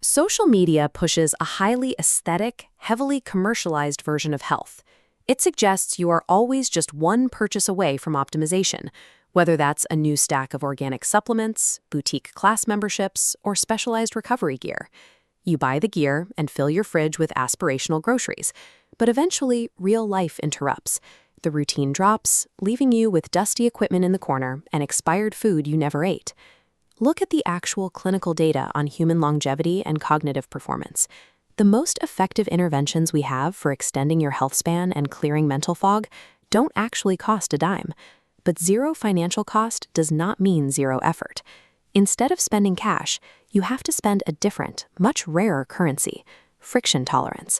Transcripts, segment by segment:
Social media pushes a highly aesthetic, heavily commercialized version of health. It suggests you are always just one purchase away from optimization, whether that's a new stack of organic supplements, boutique class memberships, or specialized recovery gear. You buy the gear and fill your fridge with aspirational groceries, but eventually real life interrupts. The routine drops, leaving you with dusty equipment in the corner and expired food you never ate. Look at the actual clinical data on human longevity and cognitive performance. The most effective interventions we have for extending your health span and clearing mental fog don't actually cost a dime. But zero financial cost does not mean zero effort. Instead of spending cash, you have to spend a different, much rarer currency: friction tolerance.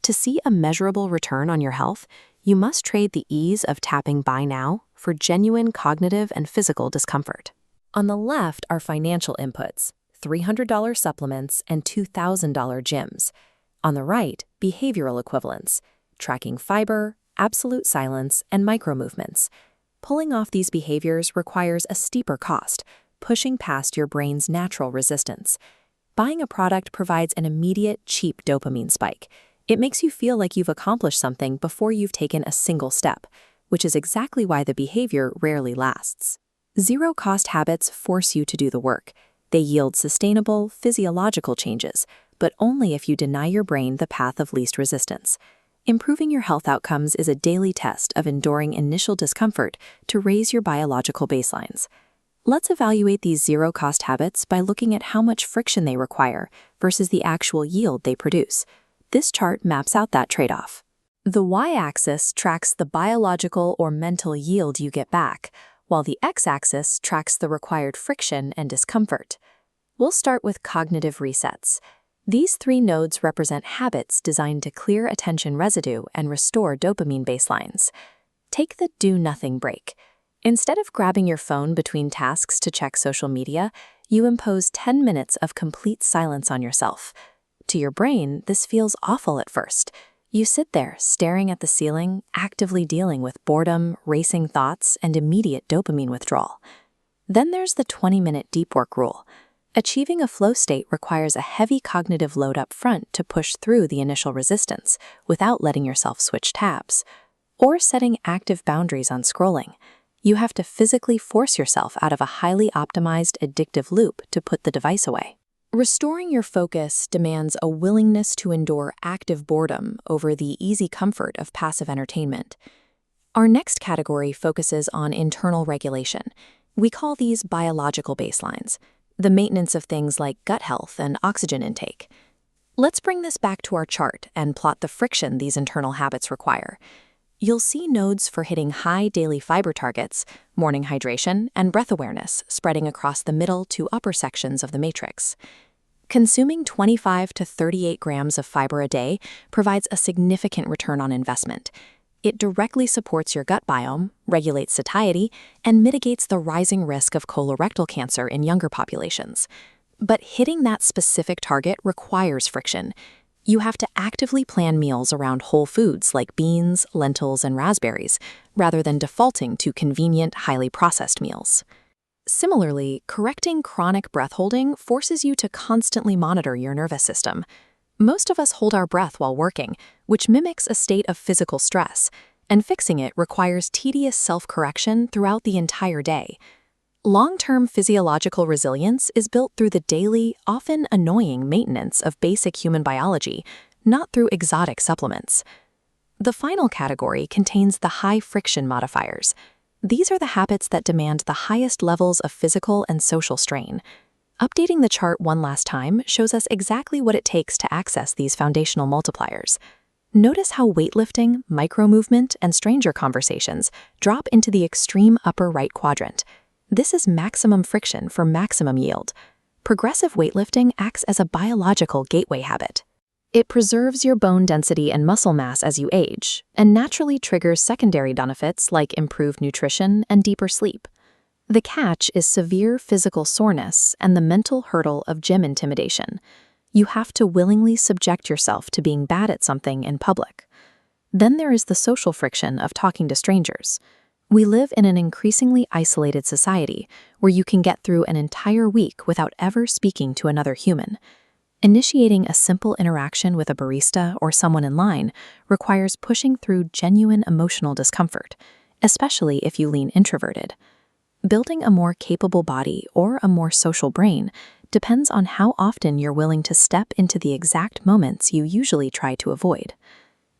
To see a measurable return on your health, you must trade the ease of tapping buy now for genuine cognitive and physical discomfort. On the left are financial inputs: $300 supplements and $2,000 gyms. On the right, behavioral equivalents: tracking fiber, absolute silence, and micromovements. Pulling off these behaviors requires a steeper cost, pushing past your brain's natural resistance. Buying a product provides an immediate, cheap dopamine spike. It makes you feel like you've accomplished something before you've taken a single step, which is exactly why the behavior rarely lasts. Zero-cost habits force you to do the work. They yield sustainable, physiological changes, but only if you deny your brain the path of least resistance. Improving your health outcomes is a daily test of enduring initial discomfort to raise your biological baselines. Let's evaluate these zero-cost habits by looking at how much friction they require versus the actual yield they produce. This chart maps out that trade-off. The y-axis tracks the biological or mental yield you get back, while the x-axis tracks the required friction and discomfort. We'll start with cognitive resets. These three nodes represent habits designed to clear attention residue and restore dopamine baselines. Take the do-nothing break. Instead of grabbing your phone between tasks to check social media, you impose 10 minutes of complete silence on yourself. To your brain, this feels awful at first. You sit there, staring at the ceiling, actively dealing with boredom, racing thoughts, and immediate dopamine withdrawal. Then there's the 20-minute deep work rule. Achieving a flow state requires a heavy cognitive load up front to push through the initial resistance without letting yourself switch tabs. Or setting active boundaries on scrolling. You have to physically force yourself out of a highly optimized, addictive loop to put the device away. Restoring your focus demands a willingness to endure active boredom over the easy comfort of passive entertainment. Our next category focuses on internal regulation. We call these biological baselines, the maintenance of things like gut health and oxygen intake. Let's bring this back to our chart and plot the friction these internal habits require. You'll see nodes for hitting high daily fiber targets, morning hydration, and breath awareness spreading across the middle to upper sections of the matrix. Consuming 25 to 38 grams of fiber a day provides a significant return on investment. It directly supports your gut biome, regulates satiety, and mitigates the rising risk of colorectal cancer in younger populations. But hitting that specific target requires friction. You have to actively plan meals around whole foods like beans, lentils, and raspberries, rather than defaulting to convenient, highly processed meals. Similarly, correcting chronic breath holding forces you to constantly monitor your nervous system. Most of us hold our breath while working, which mimics a state of physical stress, and fixing it requires tedious self-correction throughout the entire day. Long-term physiological resilience is built through the daily, often annoying maintenance of basic human biology, not through exotic supplements. The final category contains the high-friction modifiers. These are the habits that demand the highest levels of physical and social strain. Updating the chart one last time shows us exactly what it takes to access these foundational multipliers. Notice how weightlifting, micro-movement, and stranger conversations drop into the extreme upper right quadrant. This is maximum friction for maximum yield. Progressive weightlifting acts as a biological gateway habit. It preserves your bone density and muscle mass as you age, and naturally triggers secondary benefits like improved nutrition and deeper sleep. The catch is severe physical soreness and the mental hurdle of gym intimidation. You have to willingly subject yourself to being bad at something in public. Then there is the social friction of talking to strangers. We live in an increasingly isolated society where you can get through an entire week without ever speaking to another human. Initiating a simple interaction with a barista or someone in line requires pushing through genuine emotional discomfort, especially if you lean introverted. Building a more capable body or a more social brain depends on how often you're willing to step into the exact moments you usually try to avoid.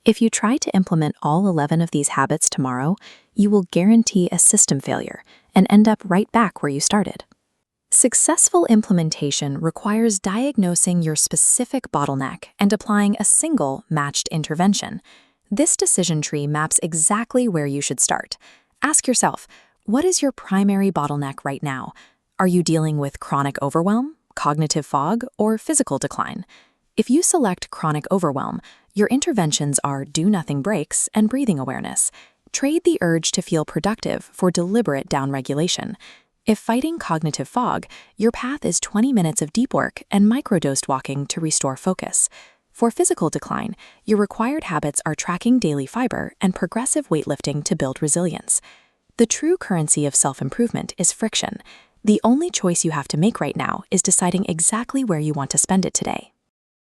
If you try to implement all 11 of these habits tomorrow, you will guarantee a system failure and end up right back where you started. Successful implementation requires diagnosing your specific bottleneck and applying a single matched intervention. This decision tree maps exactly where you should start. Ask yourself, what is your primary bottleneck right now? Are you dealing with chronic overwhelm, cognitive fog, or physical decline? If you select chronic overwhelm, your interventions are do-nothing breaks and breathing awareness. Trade the urge to feel productive for deliberate downregulation. If fighting cognitive fog, your path is 20 minutes of deep work and microdosed walking to restore focus. For physical decline, your required habits are tracking daily fiber and progressive weightlifting to build resilience. The true currency of self-improvement is friction. The only choice you have to make right now is deciding exactly where you want to spend it today.